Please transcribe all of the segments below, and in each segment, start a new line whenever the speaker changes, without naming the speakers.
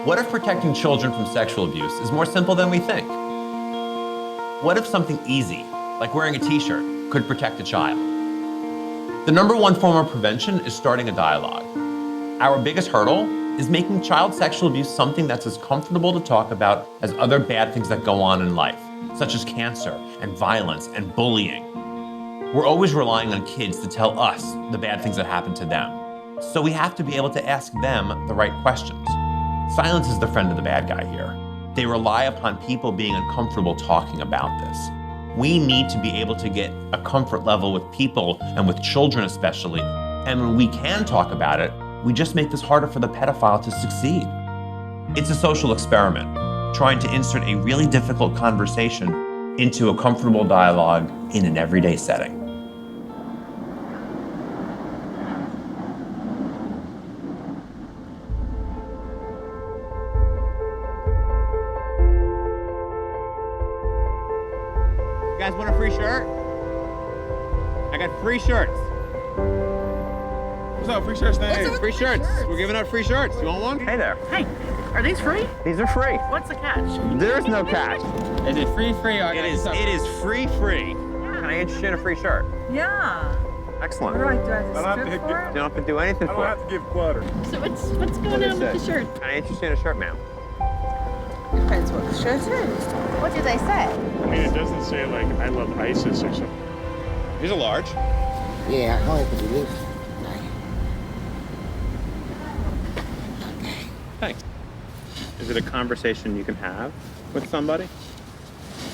What if protecting children from sexual abuse is more simple than we think? What if something easy, like wearing a t-shirt, could protect a child? The number one form of prevention is starting a dialogue. Our biggest hurdle is making child sexual abuse something that's as comfortable to talk about as other bad things that go on in life, such as cancer and violence and bullying. We're always relying on kids to tell us the bad things that happen to them. So we have to be able to ask them the right questions. Silence is the friend of the bad guy here. They rely upon people being uncomfortable talking about this. We need to be able to get a comfort level with people and with children especially. And when we can talk about it, we just make this harder for the pedophile to succeed. It's a social experiment, trying to insert a really difficult conversation into a comfortable dialogue in an everyday setting. You guys want a free shirt? I got free shirts.
What's up, free shirts?
Free shirts. We're giving out free shirts. You want one? Hey there.
Hey, are these free?
These are free.
What's the catch?
There's no catch.
Is it free? Or
It is free. Can I interest you in a free shirt?
Yeah.
Excellent.
What do I do? I have to strip for
You
it?
don't have to do anything
I
for
don't
it.
have to give quarter.
So what's going on with the shirt?
Can I interest you in a shirt, ma'am?
Depends what the shirt is.
What did they say?
I mean, it doesn't say like I love ISIS or something.
Here's a large.
Yeah, I only could live.
Thanks. Is it a conversation you can have with somebody?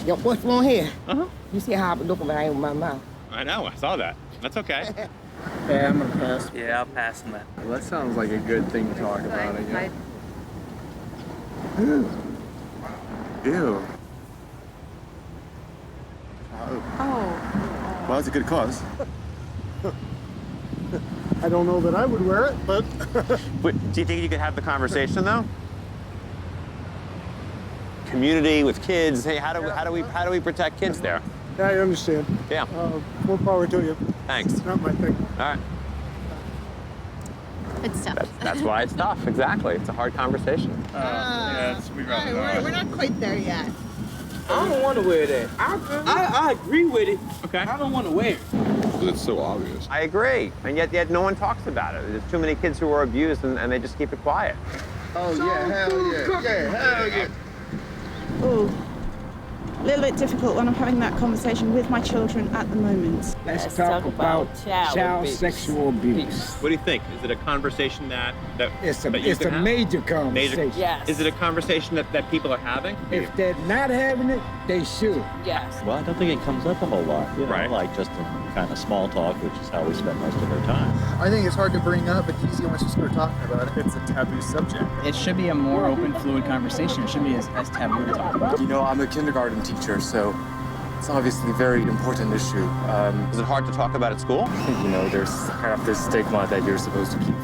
Yo, what's wrong here?
Uh-huh.
You see how I'm looking when I open my mouth?
I know, I saw that. That's okay.
Yeah, I'm gonna pass.
Yeah, I'll pass on that.
Well, that sounds like a good thing to talk about, I guess.
I-
Ew.
Oh.
Well, that's a good cause.
I don't know that I would wear it, but
But do you think you could have the conversation though? Community with kids. Hey, how do we protect kids there?
yeah, I understand.
Yeah.
More power to you.
Thanks.
It's not my thing.
All right.
It's tough.
That's why it's tough. Exactly. It's a hard conversation.
We'd rather not.
We're not quite there yet.
I don't want to wear that. I agree with it.
Okay.
I don't want to wear it.
But it's so obvious.
I agree. And yet no one talks about it. There's too many kids who are abused and they just keep it quiet.
Oh, yeah, hell yeah. Yeah, hell yeah.
Oh, a little bit difficult when I'm having that conversation with my children at the moment.
Let's talk about child
abuse.
sexual abuse.
What do you think? Is it a conversation that
It's a
that you can have?
major conversation.
Yes.
Is it a conversation that people are having?
If they're not having it, they should.
Yes.
Well, I don't think it comes up a whole lot, you know,
Right.
like just in kind of small talk, which is how we spend most of our time.
I think it's hard to bring up, but easy once you start talking about it. It's a taboo subject.
It should be a more open, fluid conversation. It shouldn't be as taboo to talk about.
You know, I'm a kindergarten teacher, so it's obviously a very important issue.
Is it hard to talk about at school?
You know, there's kind of this stigma that you're supposed to keep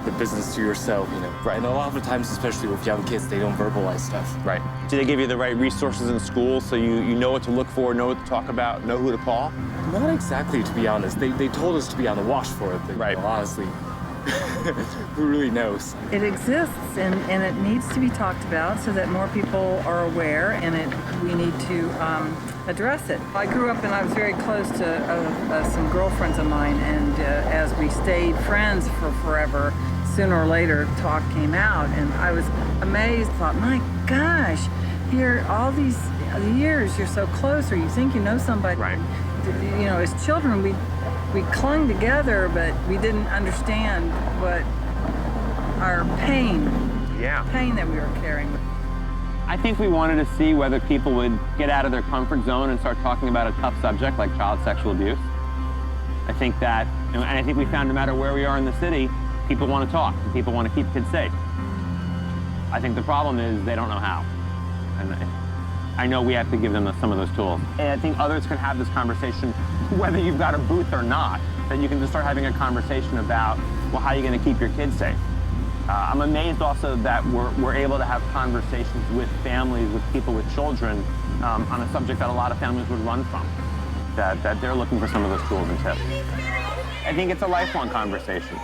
the business to yourself, you know. Right. And a lot of the times, especially with young kids, they don't verbalize stuff.
Right. Do they give you the right resources in school so you know what to look for, know what to talk about, know who to call?
Not exactly, to be honest. They told us to be on the watch for it, but
Right.
you know, honestly, who really knows?
It exists and it needs to be talked about so that more people are aware and we need to address it. I grew up and I was very close to some girlfriends of mine, and as we stayed friends for forever, sooner or later talk came out and I was amazed, thought, my gosh, here all these years you're so close, or you think you know somebody.
Right.
You know, as children we clung together, but we didn't understand what our pain that we were carrying.
I think we wanted to see whether people would get out of their comfort zone and start talking about a tough subject like child sexual abuse. I think that, and I think we found no matter where we are in the city, people want to talk and people want to keep kids safe. I think the problem is they don't know how. And I know we have to give them some of those tools. And I think others can have this conversation, whether you've got a booth or not, that you can just start having a conversation about, well, how are you going to keep your kids safe? I'm amazed also that we're able to have conversations with families, with people with children, on a subject that a lot of families would run from, that they're looking for some of those tools and tips. I think it's a lifelong conversation.